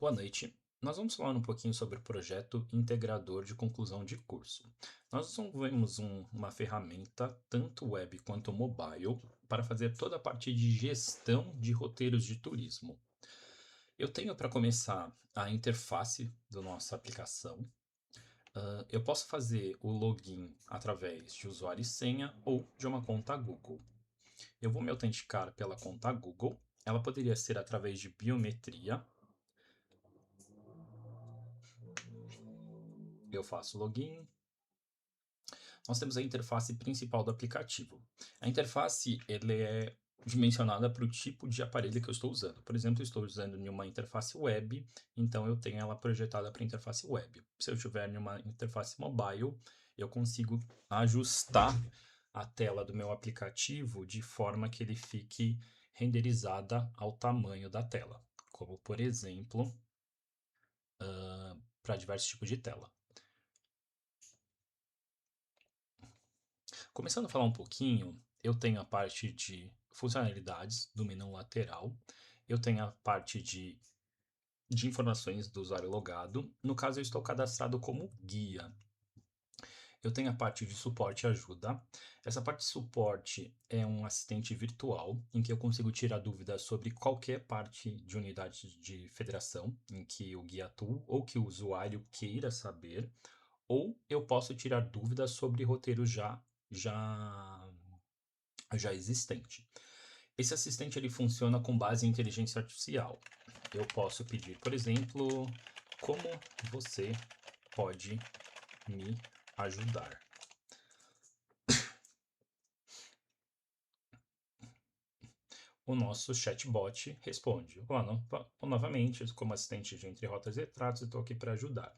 Boa noite. Nós vamos falar um pouquinho sobre o projeto integrador de conclusão de curso. Nós desenvolvemos uma ferramenta, tanto web quanto mobile, para fazer toda a parte de gestão de roteiros de turismo. Eu tenho para começar a interface da nossa aplicação. Eu posso fazer o login através de usuário e senha ou de uma conta Google. Eu vou me autenticar pela conta Google. Ela poderia ser através de biometria. Eu faço login. Nós temos a interface principal do aplicativo. A interface ele é dimensionada para o tipo de aparelho que eu estou usando. Por exemplo, eu estou usando em uma interface web, então eu tenho ela projetada para interface web. Se eu tiver em uma interface mobile, eu consigo ajustar a tela do meu aplicativo de forma que ele fique renderizada ao tamanho da tela, como por exemplo, para diversos tipos de tela. Começando a falar um pouquinho, eu tenho a parte de funcionalidades do menu lateral, eu tenho a parte de informações do usuário logado. No caso, eu estou cadastrado como guia. Eu tenho a parte de suporte e ajuda. Essa parte de suporte é um assistente virtual em que eu consigo tirar dúvidas sobre qualquer parte de unidade de federação em que o guia atua ou que o usuário queira saber, ou eu posso tirar dúvidas sobre roteiro já existente. Esse assistente ele funciona com base em inteligência artificial. Eu posso pedir, por exemplo, como você pode me ajudar? O nosso chatbot responde: Olá, novamente, como assistente de Entre Rotas e Retratos, estou aqui para ajudar.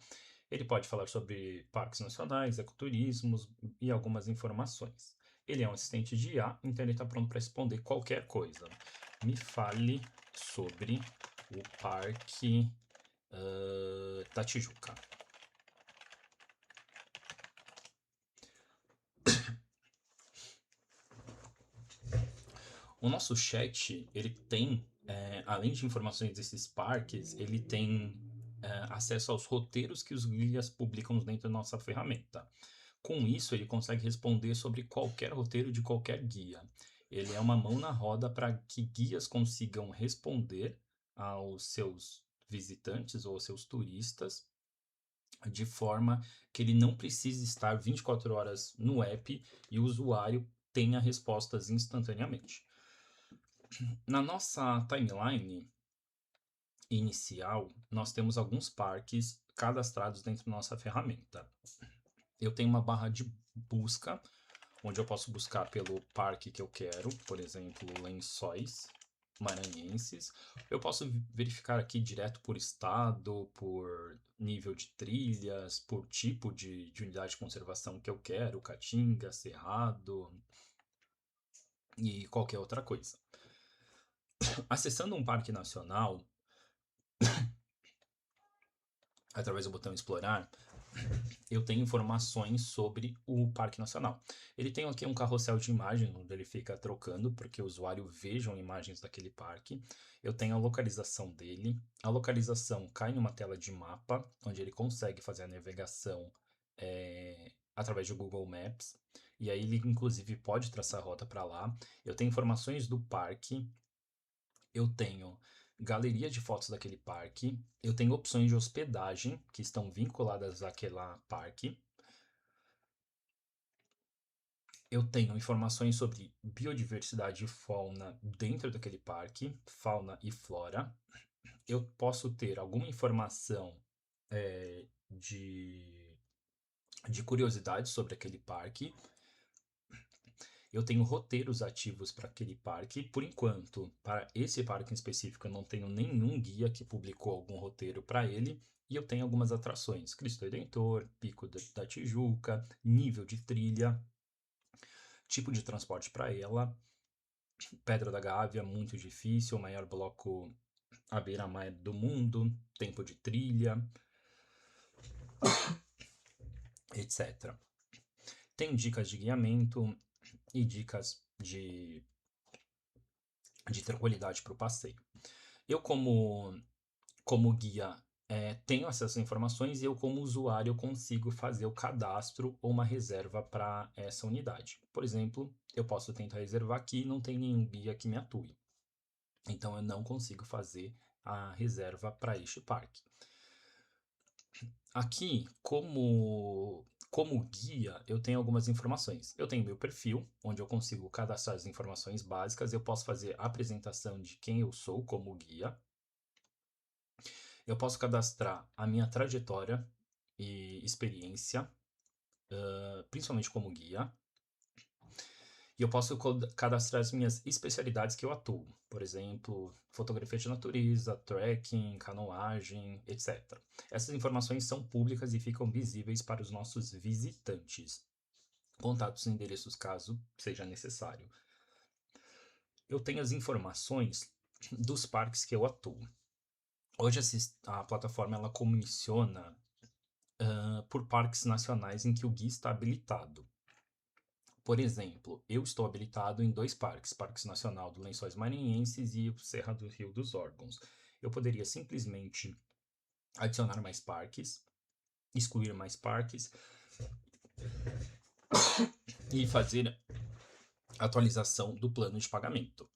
Ele pode falar sobre parques nacionais, ecoturismos e algumas informações. Ele é um assistente de IA, então ele está pronto para responder qualquer coisa. Me fale sobre o Parque da Tijuca. O nosso chat, ele tem, além de informações desses parques, ele tem acesso aos roteiros que os guias publicam dentro da nossa ferramenta. Com isso, ele consegue responder sobre qualquer roteiro de qualquer guia. Ele é uma mão na roda para que guias consigam responder aos seus visitantes ou aos seus turistas de forma que ele não precise estar 24 horas no app e o usuário tenha respostas instantaneamente. Na nossa timeline inicial, nós temos alguns parques cadastrados dentro da nossa ferramenta. Eu tenho uma barra de busca, onde eu posso buscar pelo parque que eu quero, por exemplo, Lençóis Maranhenses. Eu posso verificar aqui direto por estado, por nível de trilhas, por tipo de unidade de conservação que eu quero, Caatinga, Cerrado e qualquer outra coisa. Acessando um parque nacional, através do botão explorar, eu tenho informações sobre o Parque Nacional. Ele tem aqui um carrossel de imagens, onde ele fica trocando para que o usuário veja imagens daquele parque. Eu tenho a localização dele. A localização cai numa tela de mapa, onde ele consegue fazer a navegação através do Google Maps. E aí ele, inclusive, pode traçar a rota para lá. Eu tenho informações do parque. Eu tenho galeria de fotos daquele parque, eu tenho opções de hospedagem que estão vinculadas àquele parque, eu tenho informações sobre biodiversidade e fauna dentro daquele parque, fauna e flora. Eu posso ter alguma informação de curiosidade sobre aquele parque. Eu tenho roteiros ativos para aquele parque. Por enquanto, para esse parque em específico, eu não tenho nenhum guia que publicou algum roteiro para ele. E eu tenho algumas atrações: Cristo Redentor, Pico da Tijuca, nível de trilha, tipo de transporte para ela, Pedra da Gávea, muito difícil, maior bloco à beira-mar do mundo, tempo de trilha, etc. Tem dicas de guiamento e dicas de tranquilidade para o passeio. Eu, como como guia, tenho essas informações e eu, como usuário, consigo fazer o cadastro ou uma reserva para essa unidade. Por exemplo, eu posso tentar reservar aqui e não tem nenhum guia que me atue. Então eu não consigo fazer a reserva para este parque. Aqui, como guia, eu tenho algumas informações. Eu tenho meu perfil, onde eu consigo cadastrar as informações básicas. Eu posso fazer a apresentação de quem eu sou como guia. Eu posso cadastrar a minha trajetória e experiência, principalmente como guia. E eu posso cadastrar as minhas especialidades que eu atuo. Por exemplo, fotografia de natureza, trekking, canoagem, etc. Essas informações são públicas e ficam visíveis para os nossos visitantes. Contatos e endereços caso seja necessário. Eu tenho as informações dos parques que eu atuo. Hoje a plataforma ela comissiona por parques nacionais em que o guia está habilitado. Por exemplo, eu estou habilitado em 2 parques, Parque Nacional do Lençóis Maranhenses e o Serra do Rio dos Órgãos. Eu poderia simplesmente adicionar mais parques, excluir mais parques e fazer atualização do plano de pagamento.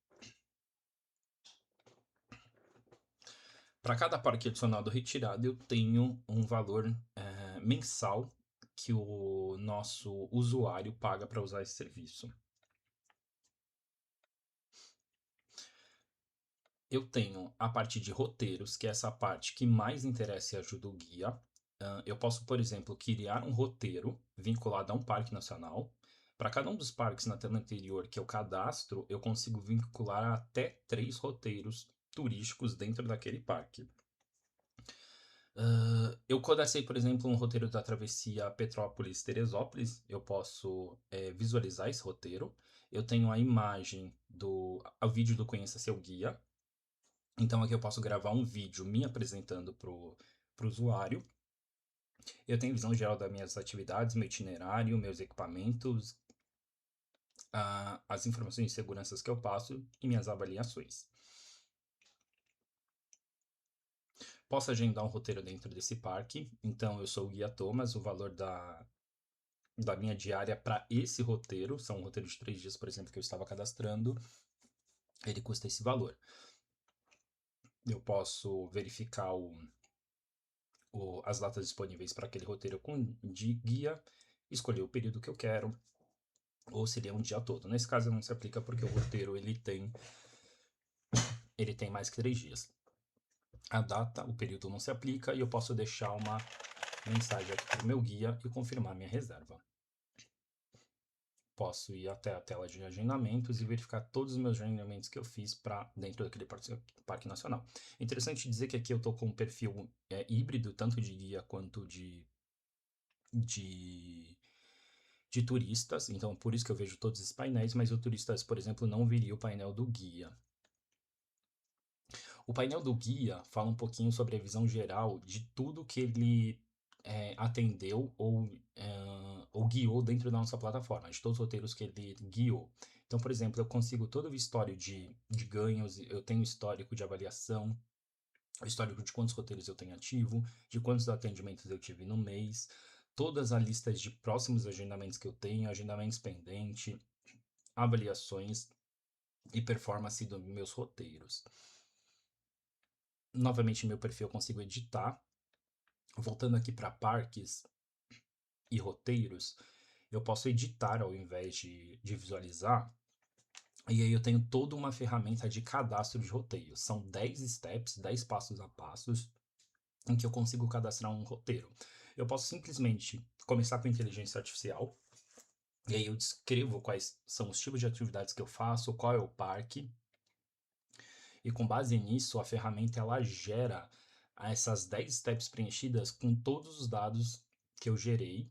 Para cada parque adicionado retirado, eu tenho um valor mensal que o nosso usuário paga para usar esse serviço. Eu tenho a parte de roteiros, que é essa parte que mais interessa e ajuda o guia. Eu posso, por exemplo, criar um roteiro vinculado a um parque nacional. Para cada um dos parques na tela anterior que eu cadastro, eu consigo vincular até 3 roteiros turísticos dentro daquele parque. Eu cadastrei, por exemplo, um roteiro da travessia Petrópolis-Teresópolis. Eu posso visualizar esse roteiro. Eu tenho a imagem o vídeo do Conheça Seu Guia. Então aqui eu posso gravar um vídeo me apresentando pro usuário. Eu tenho visão geral das minhas atividades, meu itinerário, meus equipamentos, as informações de segurança que eu passo e minhas avaliações. Posso agendar um roteiro dentro desse parque. Então eu sou o guia Thomas, o valor da minha diária para esse roteiro, são um roteiro de 3 dias, por exemplo, que eu estava cadastrando, ele custa esse valor. Eu posso verificar as datas disponíveis para aquele roteiro de guia, escolher o período que eu quero, ou seria um dia todo. Nesse caso não se aplica porque o roteiro ele tem mais que 3 dias. A data, o período não se aplica e eu posso deixar uma mensagem aqui para o meu guia e confirmar minha reserva. Posso ir até a tela de agendamentos e verificar todos os meus agendamentos que eu fiz para dentro daquele parque nacional. Interessante dizer que aqui eu estou com um perfil híbrido, tanto de guia quanto de turistas, então por isso que eu vejo todos esses painéis, mas o turistas, por exemplo, não viria o painel do guia. O painel do guia fala um pouquinho sobre a visão geral de tudo que ele atendeu ou guiou dentro da nossa plataforma, de todos os roteiros que ele guiou. Então, por exemplo, eu consigo todo o histórico de ganhos, eu tenho histórico de avaliação, o histórico de quantos roteiros eu tenho ativo, de quantos atendimentos eu tive no mês, todas as listas de próximos agendamentos que eu tenho, agendamentos pendentes, avaliações e performance dos meus roteiros. Novamente, meu perfil eu consigo editar. Voltando aqui para parques e roteiros, eu posso editar ao invés de visualizar. E aí eu tenho toda uma ferramenta de cadastro de roteiros. São 10 steps, 10 passos a passos, em que eu consigo cadastrar um roteiro. Eu posso simplesmente começar com inteligência artificial, e aí eu descrevo quais são os tipos de atividades que eu faço, qual é o parque, e com base nisso a ferramenta ela gera essas 10 steps preenchidas com todos os dados que eu gerei,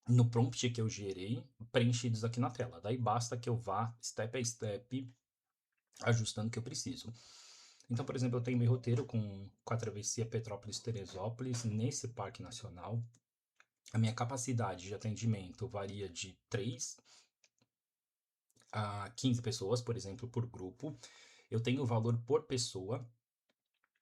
no prompt que eu gerei, preenchidos aqui na tela. Daí basta que eu vá step a step ajustando o que eu preciso. Então, por exemplo, eu tenho meu roteiro com a travessia Petrópolis-Teresópolis nesse parque nacional. A minha capacidade de atendimento varia de 3 a 15 pessoas, por exemplo, por grupo. Eu tenho o valor por pessoa.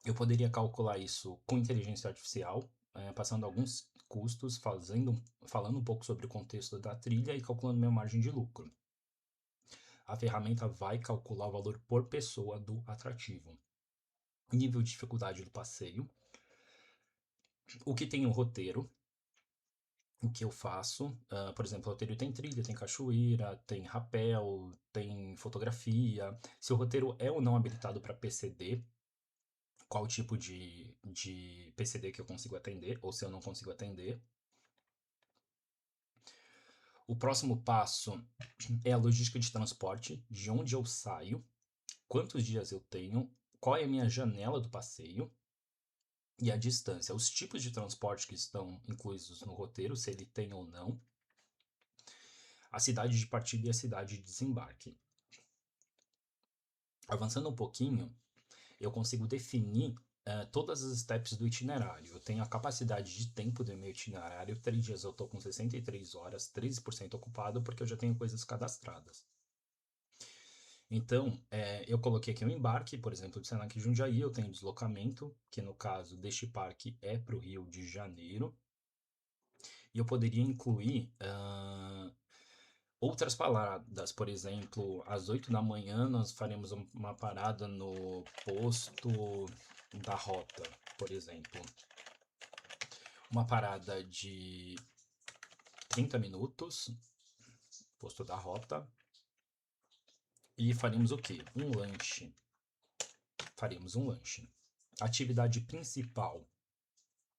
Eu poderia calcular isso com inteligência artificial, passando alguns custos, falando um pouco sobre o contexto da trilha e calculando minha margem de lucro. A ferramenta vai calcular o valor por pessoa do atrativo, nível de dificuldade do passeio, o que tem no roteiro, o que eu faço. Por exemplo, o roteiro tem trilha, tem cachoeira, tem rapel, tem fotografia. Se o roteiro é ou não habilitado para PCD, qual tipo de PCD que eu consigo atender, ou se eu não consigo atender. O próximo passo é a logística de transporte, de onde eu saio, quantos dias eu tenho, qual é a minha janela do passeio e a distância, os tipos de transporte que estão incluídos no roteiro, se ele tem ou não, a cidade de partida e a cidade de desembarque. Avançando um pouquinho, eu consigo definir todas as steps do itinerário. Eu tenho a capacidade de tempo do meu itinerário. 3 dias eu estou com 63 horas, 13% ocupado, porque eu já tenho coisas cadastradas. Então, eu coloquei aqui um embarque, por exemplo, de Senac Jundiaí, eu tenho deslocamento, que no caso deste parque é para o Rio de Janeiro. E eu poderia incluir outras paradas, por exemplo, às 8 da manhã nós faremos uma parada no posto da rota, por exemplo. Uma parada de 30 minutos, posto da rota. E faremos o quê? Um lanche. Faremos um lanche. A atividade principal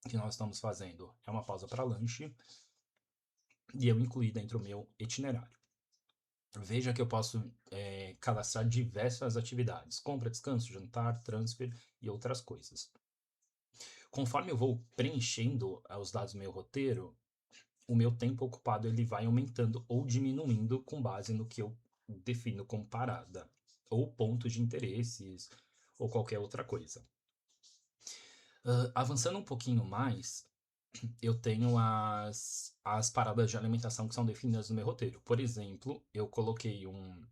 que nós estamos fazendo é uma pausa para lanche. E eu incluí dentro do meu itinerário. Veja que eu posso cadastrar diversas atividades: compra, descanso, jantar, transfer e outras coisas. Conforme eu vou preenchendo os dados do meu roteiro, o meu tempo ocupado ele vai aumentando ou diminuindo com base no que eu defino como parada, ou pontos de interesses, ou qualquer outra coisa. Avançando um pouquinho mais, eu tenho as paradas de alimentação que são definidas no meu roteiro. Por exemplo, eu coloquei um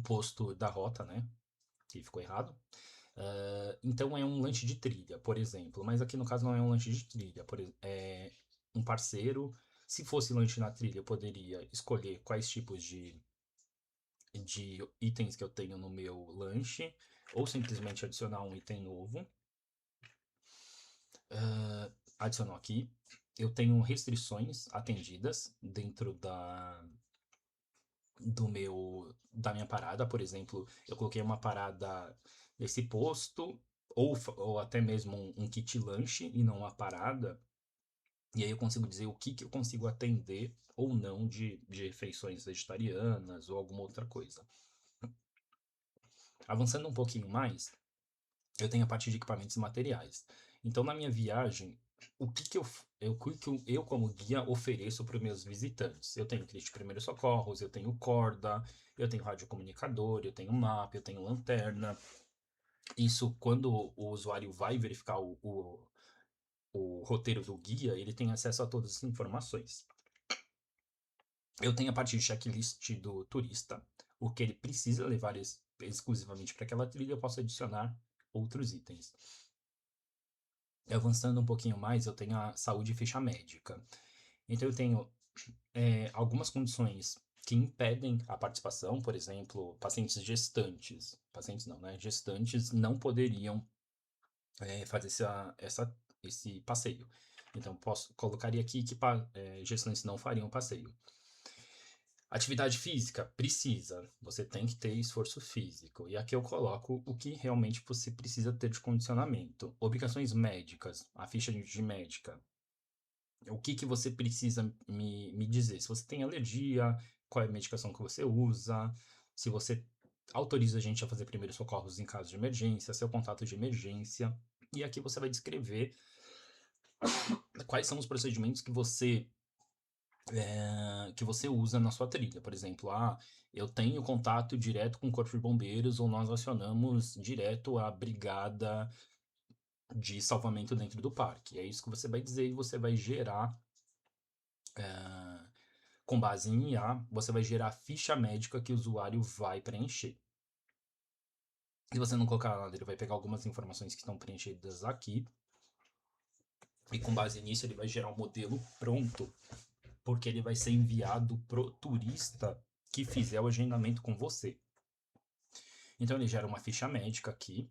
posto da rota, né? Que ficou errado. Então é um lanche de trilha, por exemplo. Mas aqui no caso não é um lanche de trilha. É um parceiro. Se fosse lanche na trilha, eu poderia escolher quais tipos de itens que eu tenho no meu lanche, ou simplesmente adicionar um item novo. Adicionou aqui. Eu tenho restrições atendidas dentro da minha parada. Por exemplo, eu coloquei uma parada nesse posto, ou até mesmo um kit lanche e não uma parada. E aí eu consigo dizer o que eu consigo atender ou não de refeições vegetarianas ou alguma outra coisa. Avançando um pouquinho mais, eu tenho a parte de equipamentos e materiais. Então, na minha viagem, o que eu como guia ofereço para os meus visitantes? Eu tenho kit de primeiros socorros, eu tenho corda, eu tenho radiocomunicador, eu tenho mapa, eu tenho lanterna. Isso, quando o usuário vai verificar o roteiro do guia, ele tem acesso a todas as informações. Eu tenho a parte de checklist do turista, o que ele precisa levar exclusivamente para aquela trilha, eu posso adicionar outros itens. Avançando um pouquinho mais, eu tenho a saúde e ficha médica. Então eu tenho algumas condições que impedem a participação, por exemplo, pacientes gestantes. Pacientes não, né? Gestantes não poderiam fazer esse passeio. Então, colocaria aqui que gestantes não fariam passeio. Atividade física? Precisa. Você tem que ter esforço físico. E aqui eu coloco o que realmente você precisa ter de condicionamento. Obrigações médicas, a ficha de médica. O que você precisa me dizer? Se você tem alergia, qual é a medicação que você usa, se você autoriza a gente a fazer primeiros socorros em caso de emergência, seu contato de emergência. E aqui você vai descrever quais são os procedimentos que você usa na sua trilha. Por exemplo, eu tenho contato direto com o Corpo de Bombeiros ou nós acionamos direto a brigada de salvamento dentro do parque. É isso que você vai dizer e você vai gerar, com base em IA, você vai gerar a ficha médica que o usuário vai preencher. Se você não colocar nada, ele vai pegar algumas informações que estão preenchidas aqui. E com base nisso, ele vai gerar um modelo pronto, porque ele vai ser enviado pro turista que fizer o agendamento com você. Então ele gera uma ficha médica aqui,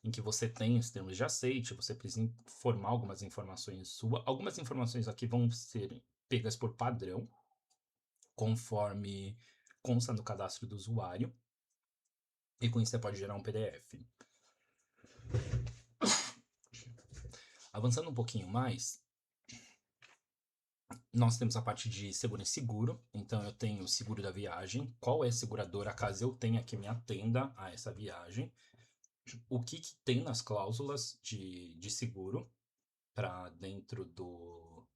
em que você tem os termos de aceite, você precisa informar algumas informações suas. Algumas informações aqui vão ser pegas por padrão, conforme consta no cadastro do usuário, e com isso você pode gerar um PDF. Avançando um pouquinho mais, nós temos a parte de seguro e seguro. Então eu tenho o seguro da viagem, qual é a seguradora caso eu tenha que me atenda a essa viagem, o que tem nas cláusulas de seguro para dentro do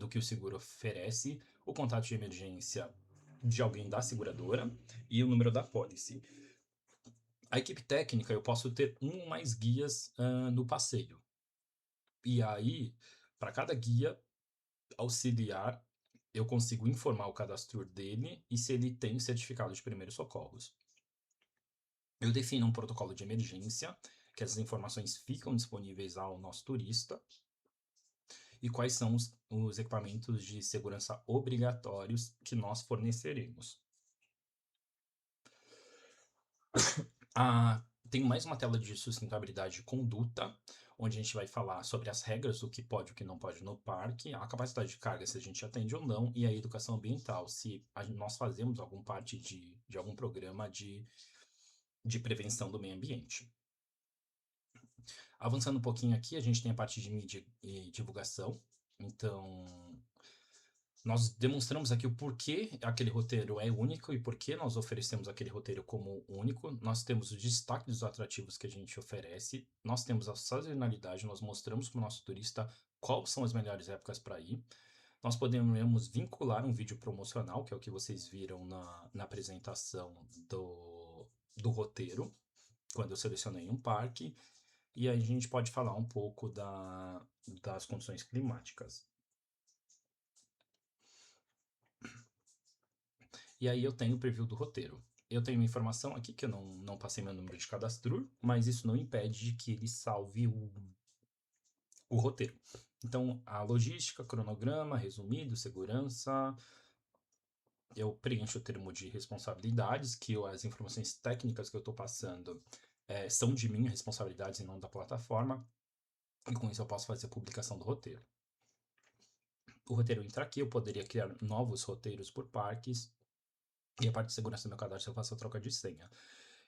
que o seguro oferece, o contato de emergência de alguém da seguradora e o número da pólice. A equipe técnica, eu posso ter um ou mais guias no passeio. E aí, para cada guia auxiliar, eu consigo informar o cadastro dele e se ele tem certificado de primeiros socorros. Eu defino um protocolo de emergência, que essas informações ficam disponíveis ao nosso turista, e quais são os equipamentos de segurança obrigatórios que nós forneceremos. Tenho mais uma tela de sustentabilidade e conduta, onde a gente vai falar sobre as regras do que pode e o que não pode no parque, a capacidade de carga, se a gente atende ou não, e a educação ambiental, se nós fazemos alguma parte de algum programa de prevenção do meio ambiente. Avançando um pouquinho aqui, a gente tem a parte de mídia e divulgação. Então, nós demonstramos aqui o porquê aquele roteiro é único e por que nós oferecemos aquele roteiro como único. Nós temos o destaque dos atrativos que a gente oferece, nós temos a sazonalidade, nós mostramos para o nosso turista quais são as melhores épocas para ir. Nós podemos vincular um vídeo promocional, que é o que vocês viram na apresentação do roteiro, quando eu selecionei um parque, e aí a gente pode falar um pouco das condições climáticas. E aí eu tenho o preview do roteiro. Eu tenho uma informação aqui que eu não passei meu número de cadastro, mas isso não impede de que ele salve o roteiro. Então, a logística, cronograma, resumido, segurança. Eu preencho o termo de responsabilidades, que as informações técnicas que eu estou passando são de minha responsabilidade e não da plataforma. E com isso eu posso fazer a publicação do roteiro. O roteiro entra aqui, eu poderia criar novos roteiros por parques. E a parte de segurança do meu cadastro eu faço a troca de senha.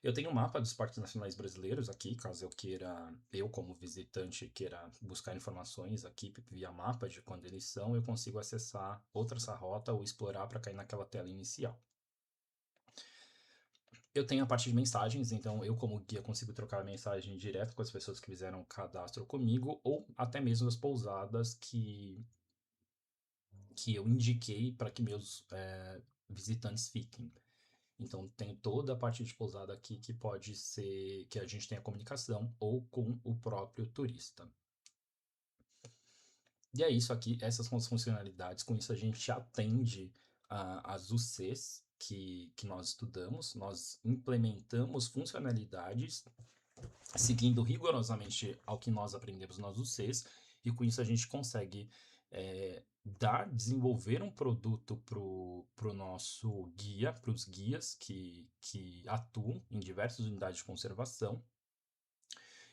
Eu tenho um mapa dos parques nacionais brasileiros aqui, caso eu queira, eu como visitante queira buscar informações aqui via mapa de quando eles são, eu consigo acessar outra essa rota ou explorar para cair naquela tela inicial. Eu tenho a parte de mensagens, então eu como guia consigo trocar mensagem direto com as pessoas que fizeram cadastro comigo ou até mesmo as pousadas que eu indiquei para que meus visitantes fiquem. Então tem toda a parte de pousada aqui que pode ser que a gente tenha comunicação ou com o próprio turista. E é isso aqui, essas são as funcionalidades. Com isso a gente atende as UCs que nós estudamos, nós implementamos funcionalidades seguindo rigorosamente ao que nós aprendemos nas UCs, e com isso a gente consegue desenvolver um produto para o nosso guia, para os guias que atuam em diversas unidades de conservação.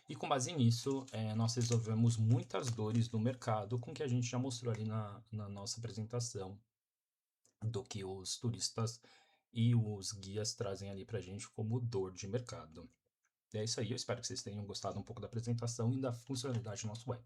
E com base nisso, nós resolvemos muitas dores do mercado, com que a gente já mostrou ali na nossa apresentação, do que os turistas e os guias trazem ali para a gente como dor de mercado. É isso aí, eu espero que vocês tenham gostado um pouco da apresentação e da funcionalidade do nosso app.